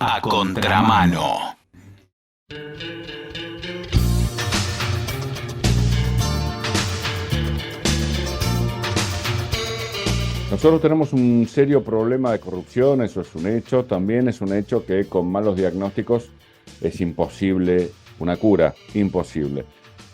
A Contramano. Nosotros tenemos un serio problema de corrupción, eso es un hecho. También es un hecho que con malos diagnósticos es imposible una cura, imposible.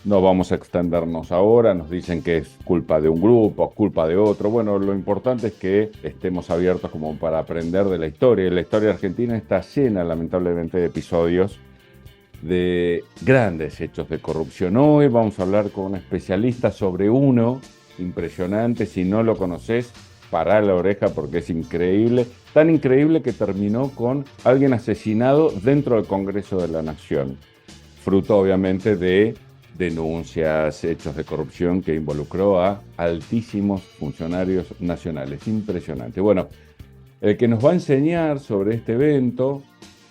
No vamos a extendernos ahora, nos dicen que es culpa de un grupo, culpa de otro. Bueno, lo importante es que estemos abiertos como para aprender de la historia. Y la historia argentina está llena, lamentablemente, de episodios de grandes hechos de corrupción. Hoy vamos a hablar con un especialista sobre uno impresionante. Si no lo conoces, pará la oreja porque es increíble. Tan increíble que terminó con alguien asesinado dentro del Congreso de la Nación. Fruto, obviamente, de denuncias, hechos de corrupción que involucró a altísimos funcionarios nacionales. Impresionante. Bueno, el que nos va a enseñar sobre este evento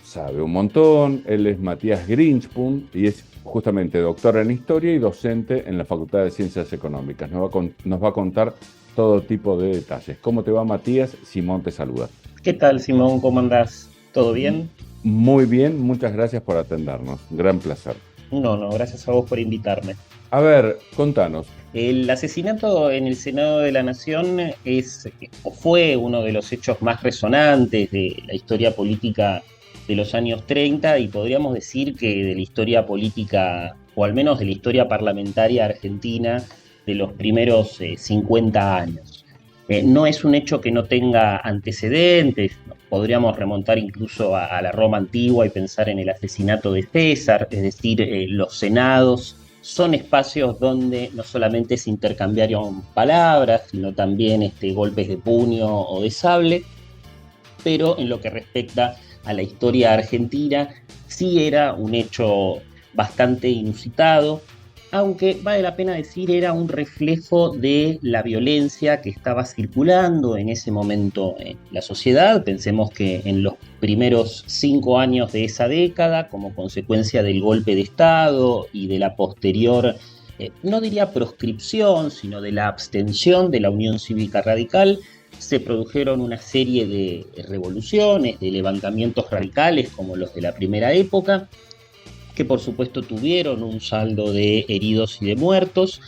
sabe un montón. Él es Matías Grinspoon y es justamente doctor en Historia y docente en la Facultad de Ciencias Económicas. Nos va a contar todo tipo de detalles. ¿Cómo te va, Matías? Simón te saluda. ¿Qué tal, Simón? ¿Cómo andás? ¿Todo bien? Muy bien, muchas gracias por atendernos. Gran placer. No, gracias a vos por invitarme. A ver, contanos. El asesinato en el Senado de la Nación fue uno de los hechos más resonantes de la historia política de los años 30 y podríamos decir que de la historia política, o al menos de la historia parlamentaria argentina de los primeros 50 años. No es un hecho que no tenga antecedentes, podríamos remontar incluso a la Roma antigua y pensar en el asesinato de César, es decir, los senados son espacios donde no solamente se intercambiaron palabras, sino también golpes de puño o de sable, pero en lo que respecta a la historia argentina, sí era un hecho bastante inusitado, aunque vale la pena decir era un reflejo de la violencia que estaba circulando en ese momento en la sociedad. Pensemos que en los primeros 5 años de esa década, como consecuencia del golpe de Estado y de la posterior, no diría proscripción, sino de la abstención de la Unión Cívica Radical, se produjeron una serie de revoluciones, de levantamientos radicales como los de la primera época, que por supuesto tuvieron un saldo de heridos y de muertos.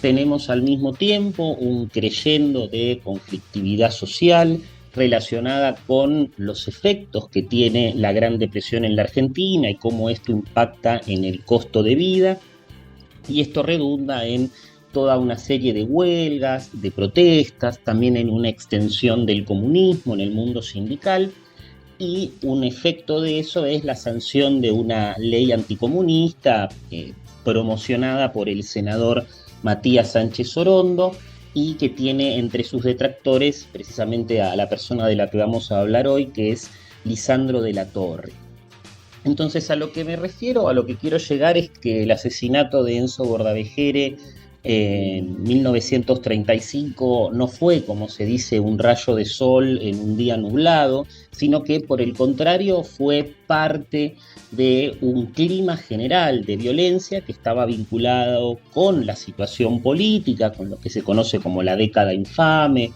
Tenemos al mismo tiempo un creyendo de conflictividad social relacionada con los efectos que tiene la Gran Depresión en la Argentina y cómo esto impacta en el costo de vida. Y esto redunda en toda una serie de huelgas, de protestas, también en una extensión del comunismo en el mundo sindical. Y un efecto de eso es la sanción de una ley anticomunista promocionada por el senador Matías Sánchez Orondo y que tiene entre sus detractores precisamente a la persona de la que vamos a hablar hoy, que es Lisandro de la Torre. Entonces, a lo que me refiero, a lo que quiero llegar es que el asesinato de Enzo Bordavegere en 1935 no fue, como se dice, un rayo de sol en un día nublado, sino que por el contrario fue parte de un clima general de violencia que estaba vinculado con la situación política, con lo que se conoce como la década infame,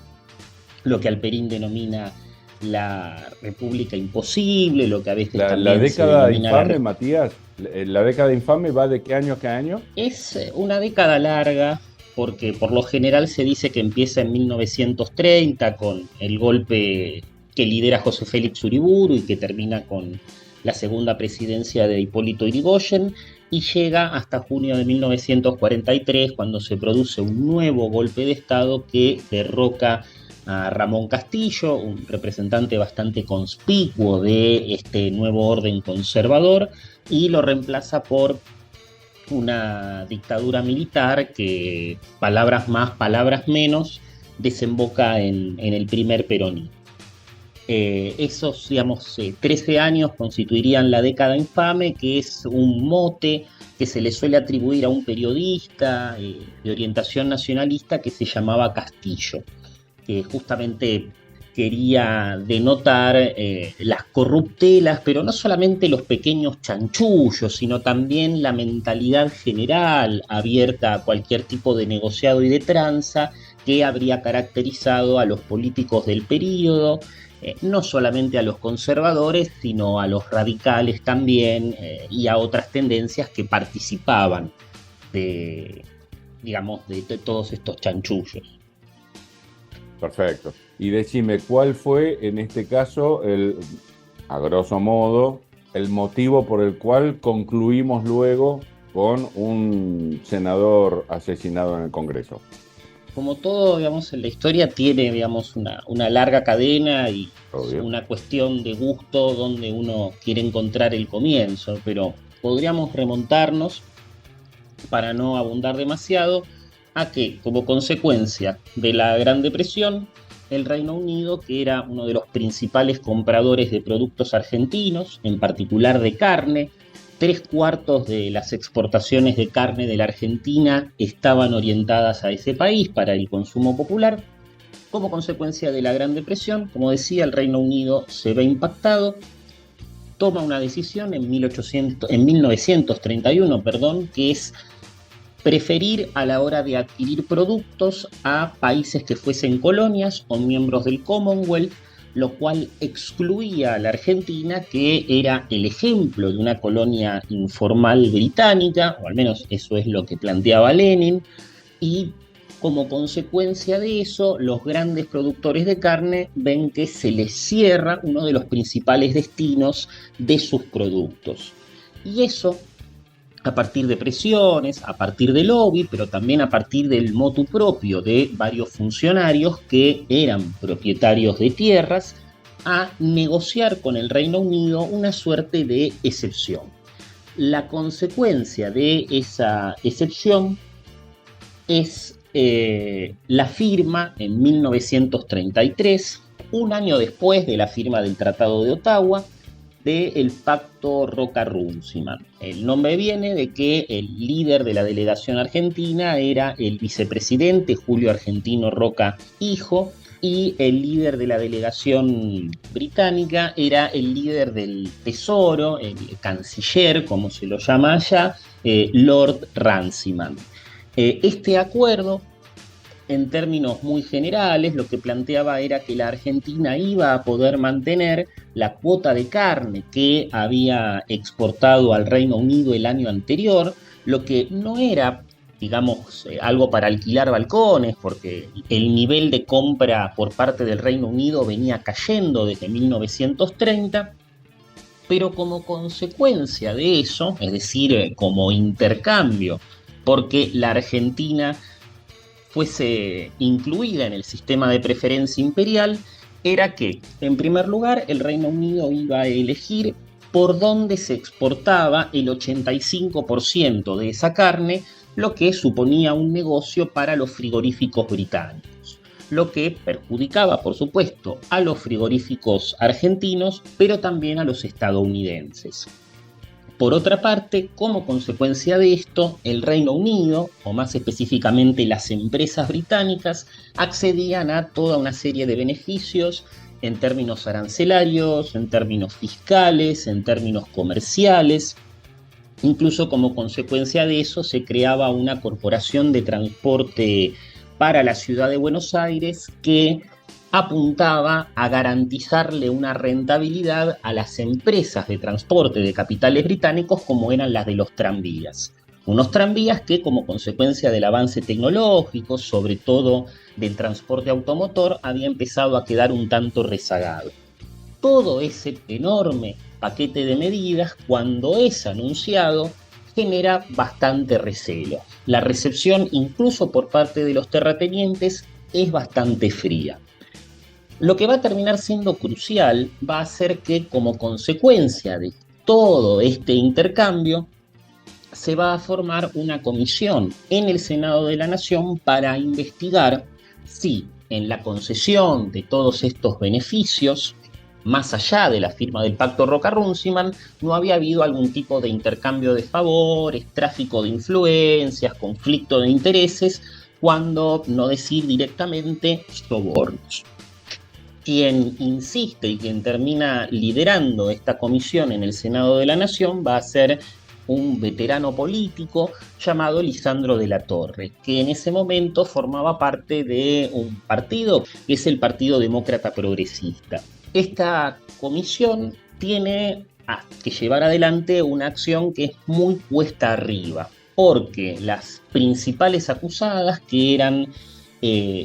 lo que Alperín denomina la República Imposible, lo que a veces también la década se denomina infame, Matías, ¿la década infame va de qué año a qué año? Es una década larga, porque por lo general se dice que empieza en 1930 con el golpe que lidera José Félix Uriburu y que termina con la segunda presidencia de Hipólito Yrigoyen, y llega hasta junio de 1943, cuando se produce un nuevo golpe de Estado que derroca a Ramón Castillo, un representante bastante conspicuo de este nuevo orden conservador, y lo reemplaza por una dictadura militar que, palabras más, palabras menos, desemboca en el primer peronismo. Esos, 13 años constituirían la década infame, que es un mote que se le suele atribuir a un periodista de orientación nacionalista que se llamaba Castillo, que justamente quería denotar las corruptelas, pero no solamente los pequeños chanchullos, sino también la mentalidad general abierta a cualquier tipo de negociado y de tranza que habría caracterizado a los políticos del período no solamente a los conservadores, sino a los radicales también, y a otras tendencias que participaban de, digamos, de todos estos chanchullos. Perfecto. Y decime, ¿cuál fue en este caso, a grosso modo, el motivo por el cual concluimos luego con un senador asesinado en el Congreso? Como todo, digamos, en la historia tiene, digamos, una larga cadena y Obvio. una cuestión de gusto donde uno quiere encontrar el comienzo, pero podríamos remontarnos, para no abundar demasiado, a que, como consecuencia de la Gran Depresión, el Reino Unido, que era uno de los principales compradores de productos argentinos, en particular de carne, 3/4 de las exportaciones de carne de la Argentina estaban orientadas a ese país para el consumo popular. Como consecuencia de la Gran Depresión, como decía, el Reino Unido se ve impactado, toma una decisión en 1931, que es preferir a la hora de adquirir productos a países que fuesen colonias o miembros del Commonwealth, lo cual excluía a la Argentina, que era el ejemplo de una colonia informal británica, o al menos eso es lo que planteaba Lenin, y como consecuencia de eso, los grandes productores de carne ven que se les cierra uno de los principales destinos de sus productos. Y eso, a partir de presiones, a partir de lobby, pero también a partir del motu propio de varios funcionarios que eran propietarios de tierras, a negociar con el Reino Unido una suerte de excepción. La consecuencia de esa excepción es la firma en 1933, un año después de la firma del Tratado de Ottawa, del Pacto Roca-Runciman. El nombre viene de que el líder de la delegación argentina era el vicepresidente Julio Argentino Roca Hijo, y el líder de la delegación británica era el líder del Tesoro, el canciller, como se lo llama allá, Lord Runciman. Este acuerdo, en términos muy generales, lo que planteaba era que la Argentina iba a poder mantener la cuota de carne que había exportado al Reino Unido el año anterior, lo que no era, digamos, algo para alquilar balcones, porque el nivel de compra por parte del Reino Unido venía cayendo desde 1930, pero como consecuencia de eso, es decir, como intercambio, porque la Argentina fuese incluida en el sistema de preferencia imperial, era que, en primer lugar, el Reino Unido iba a elegir por dónde se exportaba el 85% de esa carne, lo que suponía un negocio para los frigoríficos británicos, lo que perjudicaba, por supuesto, a los frigoríficos argentinos, pero también a los estadounidenses. Por otra parte, como consecuencia de esto, el Reino Unido, o más específicamente las empresas británicas, accedían a toda una serie de beneficios en términos arancelarios, en términos fiscales, en términos comerciales. Incluso como consecuencia de eso se creaba una corporación de transporte para la ciudad de Buenos Aires que apuntaba a garantizarle una rentabilidad a las empresas de transporte de capitales británicos, como eran las de los tranvías. Unos tranvías que, como consecuencia del avance tecnológico, sobre todo del transporte automotor, había empezado a quedar un tanto rezagado. Todo ese enorme paquete de medidas, cuando es anunciado, genera bastante recelo. La recepción, incluso por parte de los terratenientes, es bastante fría. Lo que va a terminar siendo crucial va a ser que, como consecuencia de todo este intercambio, se va a formar una comisión en el Senado de la Nación para investigar si en la concesión de todos estos beneficios, más allá de la firma del Pacto Roca-Runciman, no había habido algún tipo de intercambio de favores, tráfico de influencias, conflicto de intereses, cuando no decir directamente sobornos. Quien insiste y quien termina liderando esta comisión en el Senado de la Nación va a ser un veterano político llamado Lisandro de la Torre, que en ese momento formaba parte de un partido que es el Partido Demócrata Progresista. Esta comisión tiene que llevar adelante una acción que es muy cuesta arriba, porque las principales acusadas, que eran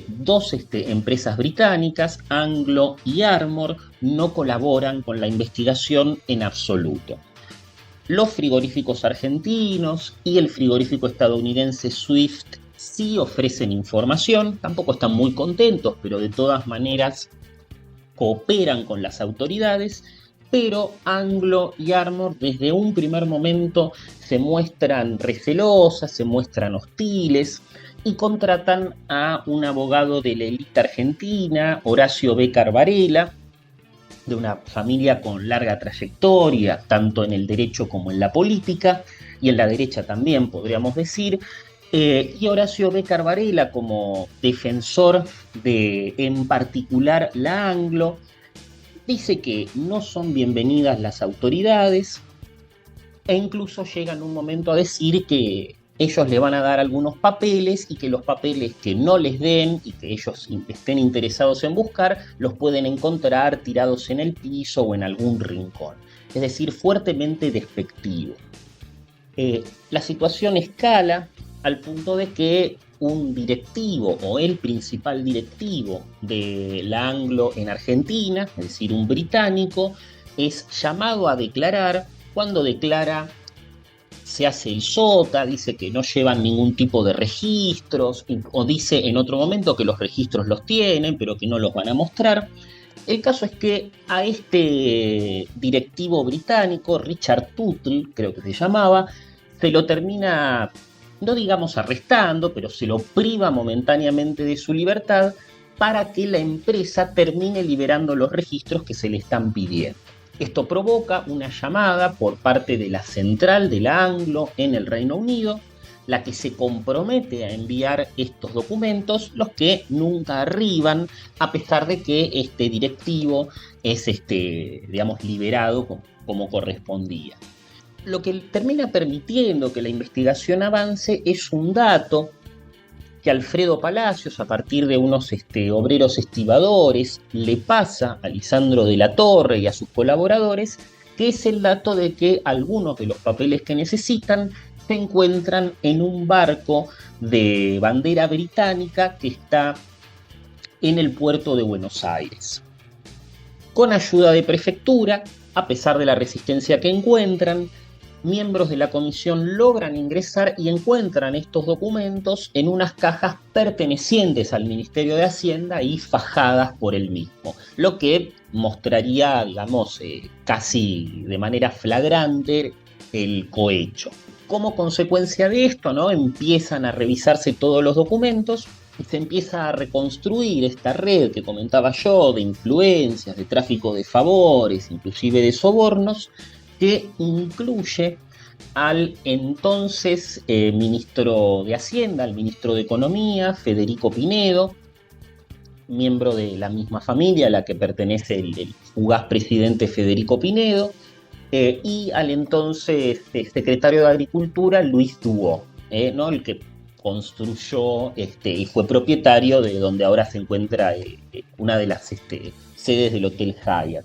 dos empresas británicas, Anglo y Armor, no colaboran con la investigación en absoluto. Los frigoríficos argentinos y el frigorífico estadounidense Swift sí ofrecen información, tampoco están muy contentos, pero de todas maneras cooperan con las autoridades, pero Anglo y Armor desde un primer momento se muestran recelosas, se muestran hostiles y contratan a un abogado de la élite argentina, Horacio Béccar Varela, de una familia con larga trayectoria, tanto en el derecho como en la política, y en la derecha también, podríamos decir, y Horacio Béccar Varela como defensor de, en particular, la Anglo, dice que no son bienvenidas las autoridades e incluso llega en un momento a decir que ellos le van a dar algunos papeles y que los papeles que no les den y que ellos estén interesados en buscar los pueden encontrar tirados en el piso o en algún rincón. Es decir, fuertemente despectivo. La situación escala al punto de que un directivo o el principal directivo de la Anglo en Argentina, es decir, un británico, es llamado a declarar. Cuando declara se hace el sota, dice que no llevan ningún tipo de registros, o dice en otro momento que los registros los tienen, pero que no los van a mostrar. El caso es que a este directivo británico, Richard Tuttle, creo que se llamaba, se lo termina, no digamos arrestando, pero se lo priva momentáneamente de su libertad para que la empresa termine liberando los registros que se le están pidiendo. Esto provoca una llamada por parte de la central de la Anglo en el Reino Unido, la que se compromete a enviar estos documentos, los que nunca arriban, a pesar de que este directivo es digamos, liberado como correspondía. Lo que termina permitiendo que la investigación avance es un dato que Alfredo Palacios, a partir de unos obreros estibadores, le pasa a Lisandro de la Torre y a sus colaboradores, que es el dato de que algunos de los papeles que necesitan se encuentran en un barco de bandera británica que está en el puerto de Buenos Aires. Con ayuda de prefectura, a pesar de la resistencia que encuentran, miembros de la comisión logran ingresar y encuentran estos documentos en unas cajas pertenecientes al Ministerio de Hacienda y fajadas por el mismo, lo que mostraría, digamos, casi de manera flagrante el cohecho. Como consecuencia de esto, ¿no?, empiezan a revisarse todos los documentos y se empieza a reconstruir esta red que comentaba yo de influencias, de tráfico de favores, inclusive de sobornos, que incluye al entonces ministro de Hacienda, al ministro de Economía, Federico Pinedo, miembro de la misma familia a la que pertenece el fugaz presidente Federico Pinedo, y al entonces secretario de Agricultura, Luis Dubó, ¿no?, el que construyó y fue propietario de donde ahora se encuentra una de las sedes del Hotel Hyatt.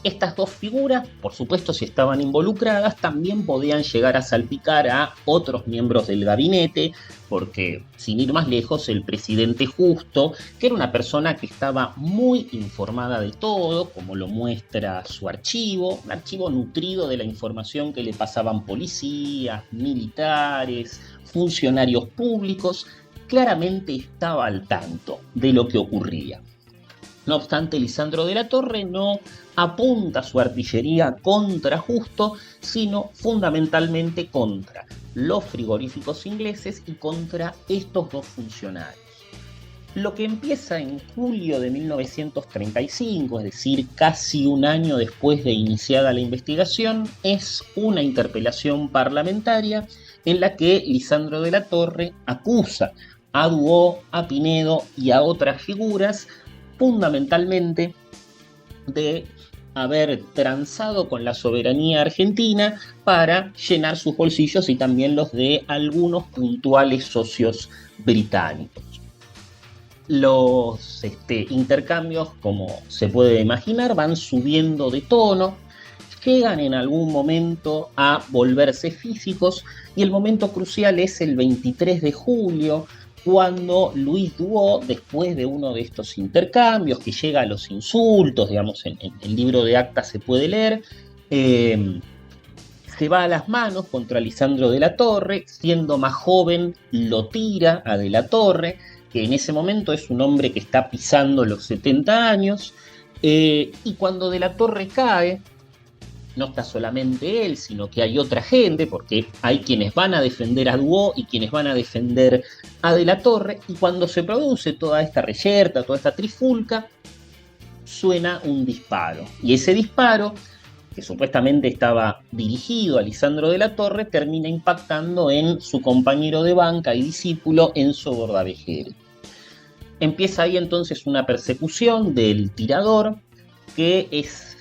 Estas dos figuras, por supuesto, si estaban involucradas, también podían llegar a salpicar a otros miembros del gabinete, porque, sin ir más lejos, el presidente Justo, que era una persona que estaba muy informada de todo, como lo muestra su archivo, un archivo nutrido de la información que le pasaban policías, militares, funcionarios públicos, claramente estaba al tanto de lo que ocurría. No obstante, Lisandro de la Torre no apunta su artillería contra Justo, sino fundamentalmente contra los frigoríficos ingleses y contra estos dos funcionarios. Lo que empieza en julio de 1935, es decir, casi un año después de iniciada la investigación, es una interpelación parlamentaria en la que Lisandro de la Torre acusa a Dubó, a Pinedo y a otras figuras fundamentalmente de haber transado con la soberanía argentina para llenar sus bolsillos y también los de algunos puntuales socios británicos. Los intercambios, como se puede imaginar, van subiendo de tono, llegan en algún momento a volverse físicos, y el momento crucial es el 23 de julio, cuando Louis Duo, después de uno de estos intercambios, que llega a los insultos, digamos, en el libro de actas se puede leer, se va a las manos contra Lisandro de la Torre. Siendo más joven, lo tira a de la Torre, que en ese momento es un hombre que está pisando los 70 años, y cuando de la Torre cae, no está solamente él, sino que hay otra gente, porque hay quienes van a defender a Duo y quienes van a defender a de la Torre, y cuando se produce toda esta reyerta, toda esta trifulca, suena un disparo, y ese disparo, que supuestamente estaba dirigido a Lisandro de la Torre, termina impactando en su compañero de banca y discípulo Enzo Bordavejere. Empieza ahí entonces una persecución del tirador, que es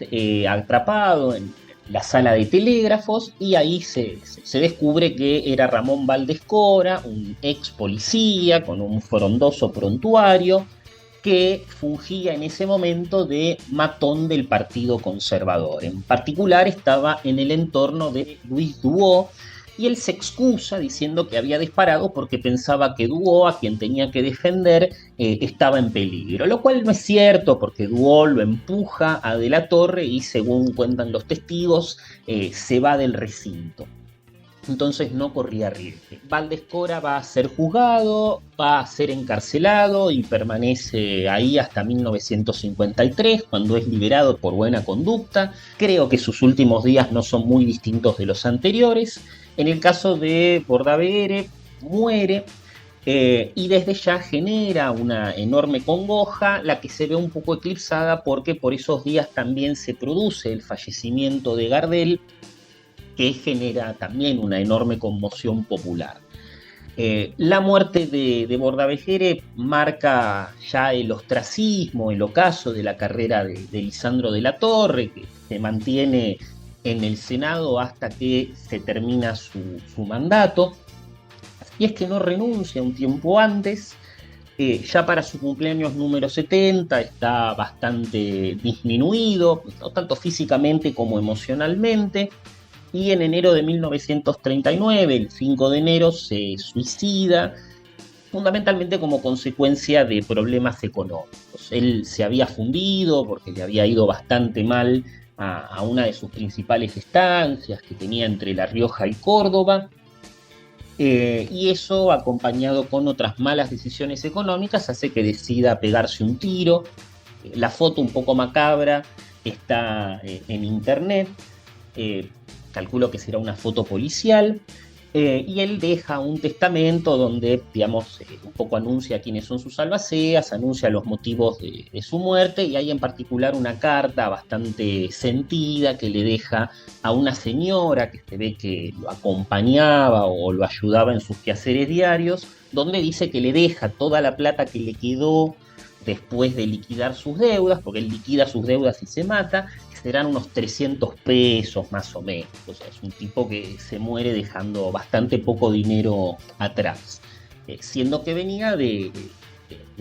atrapado en la sala de telégrafos, y ahí se descubre que era Ramón Valdés Cora, un ex policía con un frondoso prontuario, que fungía en ese momento de matón del Partido Conservador. En particular estaba en el entorno de Louis Duo, y él se excusa diciendo que había disparado porque pensaba que Duo, a quien tenía que defender, estaba en peligro, lo cual no es cierto, porque Duo lo empuja a de la Torre y, según cuentan los testigos, se va del recinto. Entonces no corría riesgo. Valdés Cora va a ser juzgado, va a ser encarcelado y permanece ahí hasta 1953, cuando es liberado por buena conducta. Creo que sus últimos días no son muy distintos de los anteriores. En el caso de Bordavere, muere, y desde ya genera una enorme congoja, la que se ve un poco eclipsada porque por esos días también se produce el fallecimiento de Gardel, que genera también una enorme conmoción popular. La muerte de Bordavejere marca ya el ostracismo, el ocaso de la carrera de Lisandro de la Torre, que se mantiene en el Senado hasta que se termina su mandato, y es que no renuncia un tiempo antes. Ya para su cumpleaños número 70 está bastante disminuido, no tanto físicamente como emocionalmente, y en enero de 1939, el 5 de enero, se suicida, fundamentalmente como consecuencia de problemas económicos. Él se había fundido porque le había ido bastante mal a una de sus principales estancias que tenía entre La Rioja y Córdoba, y eso, acompañado con otras malas decisiones económicas, hace que decida pegarse un tiro. La foto, un poco macabra, está en internet. Calculo que será una foto policial, y él deja un testamento donde, digamos, un poco anuncia quiénes son sus albaceas, anuncia los motivos de su muerte, y hay en particular una carta bastante sentida que le deja a una señora que se ve que lo acompañaba o lo ayudaba en sus quehaceres diarios, donde dice que le deja toda la plata que le quedó después de liquidar sus deudas, porque él liquida sus deudas y se mata, serán unos 300 pesos más o menos. O sea, es un tipo que se muere dejando bastante poco dinero atrás, siendo que venía de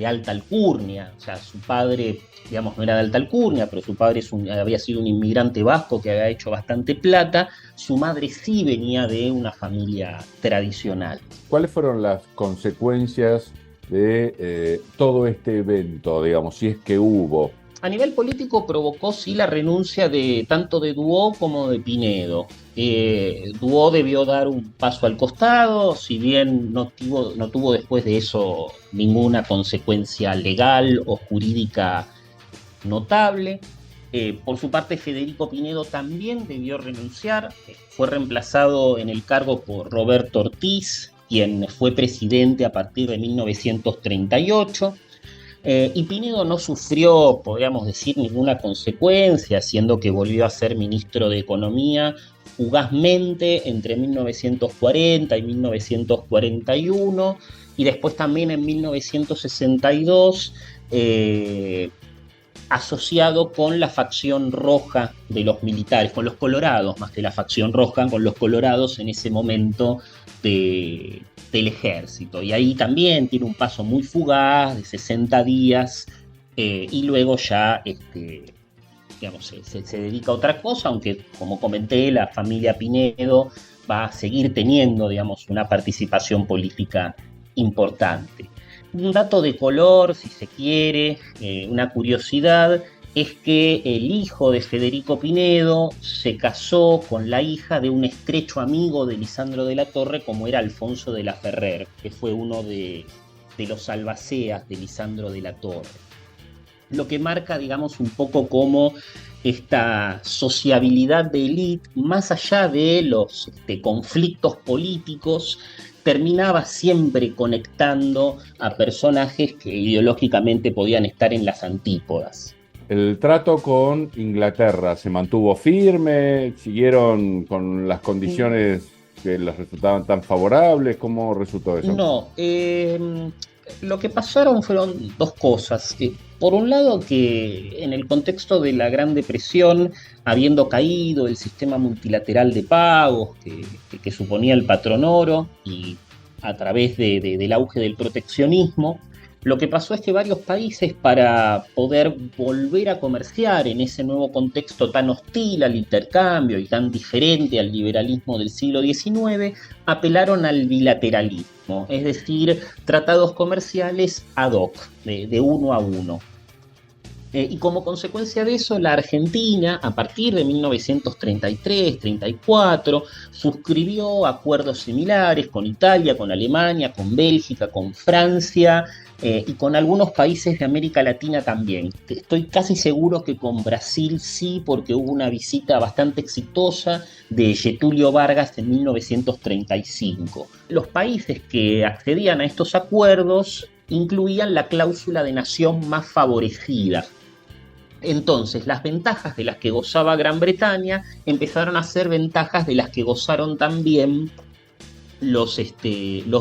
alta alcurnia. O sea, su padre, digamos, no era de alta alcurnia, pero su padre había sido un inmigrante vasco que había hecho bastante plata. Su madre sí venía de una familia tradicional. ¿Cuáles fueron las consecuencias de todo este evento, digamos, si es que hubo? A nivel político provocó sí la renuncia tanto de Duo como de Pinedo. Duo debió dar un paso al costado, si bien no tuvo después de eso ninguna consecuencia legal o jurídica notable. Por su parte, Federico Pinedo también debió renunciar. Fue reemplazado en el cargo por Roberto Ortiz, quien fue presidente a partir de 1938. Y Pinedo no sufrió, podríamos decir, ninguna consecuencia, siendo que volvió a ser ministro de Economía fugazmente entre 1940 y 1941, y después también en 1962, asociado con la facción roja de los militares, con los colorados, más que la facción roja, con los colorados en ese momento del ejército. Y ahí también tiene un paso muy fugaz de 60 días y luego ya digamos, se dedica a otra cosa, aunque como comenté, la familia Pinedo va a seguir teniendo, digamos, una participación política importante. Un dato de color, si se quiere, una curiosidad, es que el hijo de Federico Pinedo se casó con la hija de un estrecho amigo de Lisandro de la Torre, como era Alfonso de la Ferrer, que fue uno de los albaceas de Lisandro de la Torre. Lo que marca, digamos, un poco como esta sociabilidad de élite, más allá de los conflictos políticos, terminaba siempre conectando a personajes que ideológicamente podían estar en las antípodas. El trato con Inglaterra se mantuvo firme, siguieron con las condiciones que les resultaban tan favorables. ¿Cómo resultó eso? No, lo que pasaron fueron dos cosas. Por un lado, que en el contexto de la Gran Depresión, habiendo caído el sistema multilateral de pagos que suponía el patrón oro y a través del auge del proteccionismo, lo que pasó es que varios países, para poder volver a comerciar en ese nuevo contexto tan hostil al intercambio y tan diferente al liberalismo del siglo XIX, apelaron al bilateralismo, es decir, tratados comerciales ad hoc, de uno a uno. Y como consecuencia de eso, la Argentina, a partir de 1933-34, suscribió acuerdos similares con Italia, con Alemania, con Bélgica, con Francia y con algunos países de América Latina también. Estoy casi seguro que con Brasil sí, porque hubo una visita bastante exitosa de Getúlio Vargas en 1935. Los países que accedían a estos acuerdos incluían la cláusula de nación más favorecida. Entonces, las ventajas de las que gozaba Gran Bretaña empezaron a ser ventajas de las que gozaron también los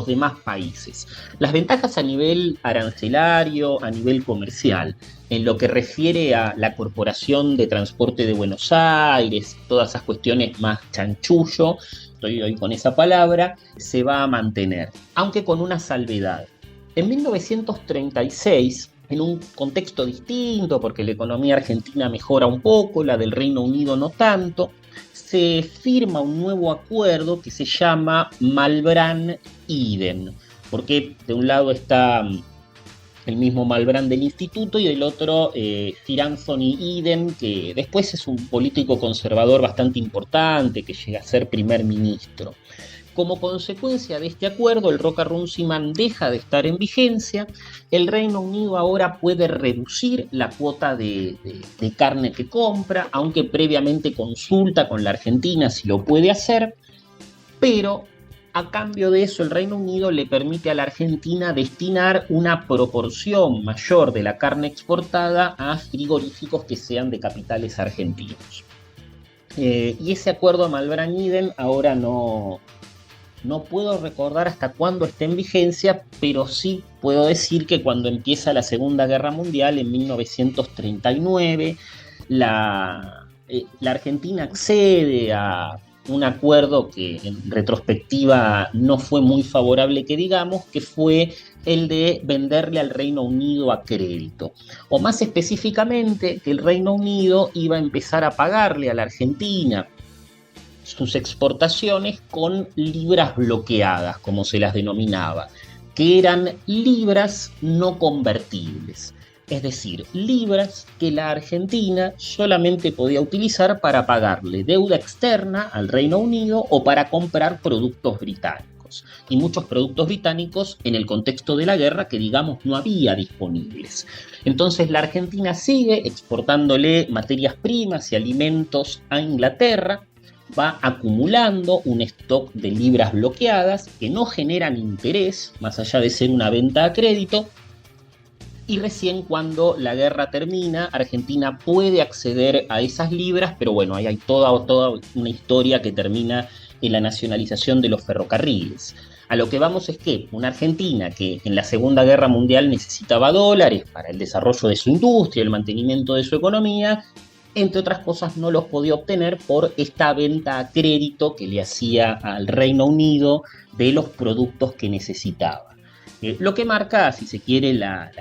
demás países. Las ventajas a nivel arancelario, a nivel comercial, en lo que refiere a la Corporación de Transporte de Buenos Aires, todas esas cuestiones más chanchullo, estoy hoy con esa palabra, se va a mantener, aunque con una salvedad. En 1936, en un contexto distinto, porque la economía argentina mejora un poco, la del Reino Unido no tanto, se firma un nuevo acuerdo que se llama Malbrán-Iden, porque de un lado está el mismo Malbrán del Instituto y del otro Sir Anthony Eden, que después es un político conservador bastante importante, que llega a ser primer ministro. Como consecuencia de este acuerdo, el Roca-Runciman deja de estar en vigencia. El Reino Unido ahora puede reducir la cuota de carne que compra, aunque previamente consulta con la Argentina si lo puede hacer, pero a cambio de eso el Reino Unido le permite a la Argentina destinar una proporción mayor de la carne exportada a frigoríficos que sean de capitales argentinos. Y ese acuerdo de Malbrán-Iden ahora no puedo recordar hasta cuándo está en vigencia, pero sí puedo decir que cuando empieza la Segunda Guerra Mundial, en 1939, la Argentina accede a un acuerdo que en retrospectiva no fue muy favorable, que digamos, que fue el de venderle al Reino Unido a crédito. O más específicamente, que el Reino Unido iba a empezar a pagarle a la Argentina sus exportaciones con libras bloqueadas, como se las denominaba, que eran libras no convertibles, es decir, libras que la Argentina solamente podía utilizar para pagarle deuda externa al Reino Unido o para comprar productos británicos, y muchos productos británicos en el contexto de la guerra que, digamos, no había disponibles. Entonces la Argentina sigue exportándole materias primas y alimentos a Inglaterra, va acumulando un stock de libras bloqueadas que no generan interés, más allá de ser una venta a crédito, y recién cuando la guerra termina, Argentina puede acceder a esas libras, pero bueno, ahí hay toda una historia que termina en la nacionalización de los ferrocarriles. A lo que vamos es que una Argentina que en la Segunda Guerra Mundial necesitaba dólares para el desarrollo de su industria, el mantenimiento de su economía, entre otras cosas no los podía obtener por esta venta a crédito que le hacía al Reino Unido de los productos que necesitaba. Lo que marca, si se quiere, la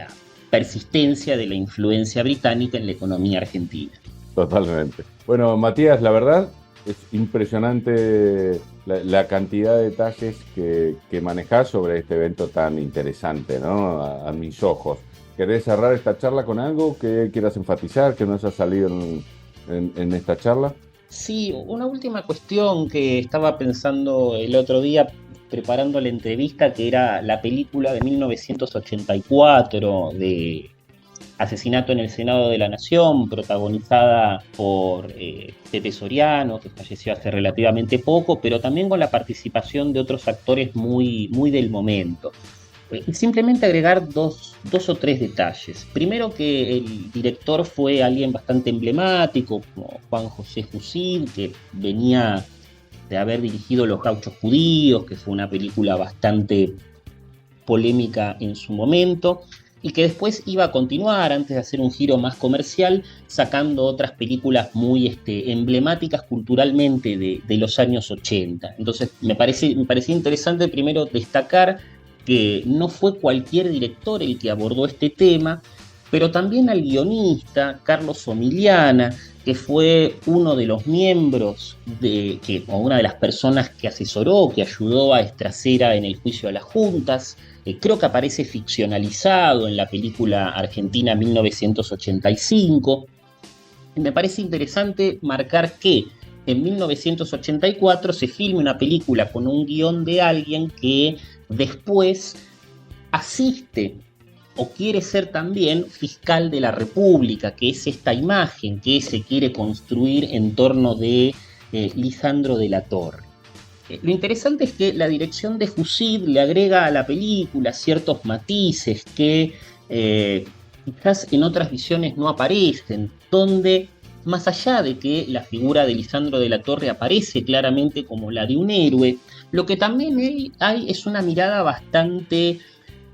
persistencia de la influencia británica en la economía argentina. Totalmente. Bueno, Matías, la verdad es impresionante la cantidad de detalles que manejás sobre este evento tan interesante, ¿no? A mis ojos. ¿Querés cerrar esta charla con algo que quieras enfatizar, que no haya salido en esta charla? Sí, una última cuestión que estaba pensando el otro día preparando la entrevista, que era la película de 1984 de Asesinato en el Senado de la Nación, protagonizada por Pepe Soriano, que falleció hace relativamente poco, pero también con la participación de otros actores muy, muy del momento. Simplemente agregar dos o tres detalles. Primero, que el director fue alguien bastante emblemático, como Juan José Jusid, que venía de haber dirigido Los Gauchos Judíos, que fue una película bastante polémica en su momento, y que después iba a continuar, antes de hacer un giro más comercial, sacando otras películas muy emblemáticas culturalmente de los años 80. Entonces me parecía interesante primero destacar que no fue cualquier director el que abordó este tema, pero también al guionista Carlos Omiliana, que fue uno de los miembros o una de las personas que asesoró, que ayudó a Estracera en el juicio a las juntas. Creo que aparece ficcionalizado en la película argentina 1985. Y me parece interesante marcar que en 1984 se filma una película con un guión de alguien que después asiste o quiere ser también fiscal de la República, que es esta imagen que se quiere construir en torno de Lisandro de la Torre. Lo interesante es que la dirección de Jusid le agrega a la película ciertos matices que quizás en otras visiones no aparecen, donde más allá de que la figura de Lisandro de la Torre aparece claramente como la de un héroe, lo que también hay es una mirada bastante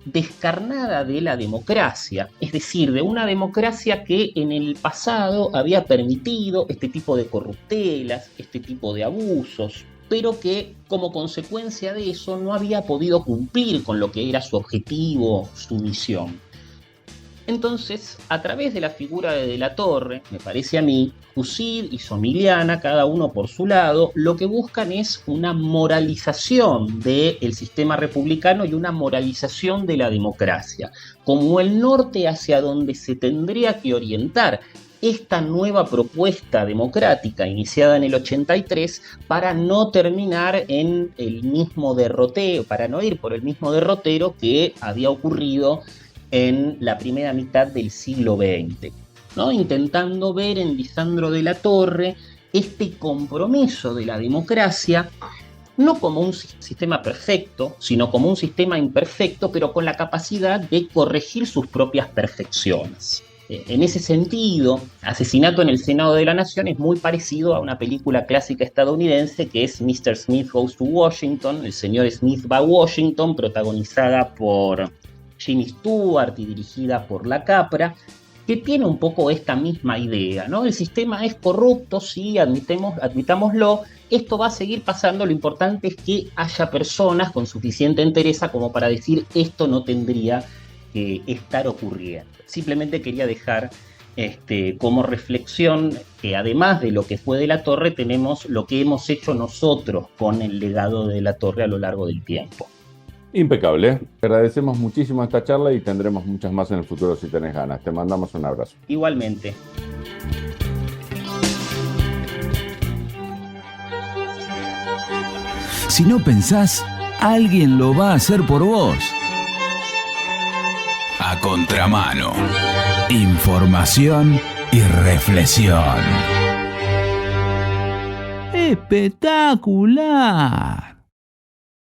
descarnada de la democracia, es decir, de una democracia que en el pasado había permitido este tipo de corruptelas, este tipo de abusos, pero que como consecuencia de eso no había podido cumplir con lo que era su objetivo, su misión. Entonces, a través de la figura de la Torre, me parece a mí, Jusid y Somiliana, cada uno por su lado, lo que buscan es una moralización del sistema republicano y una moralización de la democracia, como el norte hacia donde se tendría que orientar esta nueva propuesta democrática iniciada en el 83 para no terminar en el mismo derrotero, para no ir por el mismo derrotero que había ocurrido en la primera mitad del siglo XX, ¿no? Intentando ver en Lisandro de la Torre este compromiso de la democracia, no como un sistema perfecto, sino como un sistema imperfecto, pero con la capacidad de corregir sus propias perfecciones. En ese sentido, Asesinato en el Senado de la Nación es muy parecido a una película clásica estadounidense que es Mr. Smith Goes to Washington, el señor Smith va a Washington, protagonizada por Jimmy Stewart y dirigida por La Capra, que tiene un poco esta misma idea, ¿no? El sistema es corrupto, sí, admitámoslo, esto va a seguir pasando, lo importante es que haya personas con suficiente entereza como para decir esto no tendría que estar ocurriendo. Simplemente quería dejar como reflexión que además de lo que fue de la Torre, tenemos lo que hemos hecho nosotros con el legado de la Torre a lo largo del tiempo. Impecable. Te agradecemos muchísimo esta charla y tendremos muchas más en el futuro si tenés ganas. Te mandamos un abrazo. Igualmente. Si no pensás, alguien lo va a hacer por vos. A contramano. Información y reflexión. ¡Espectacular!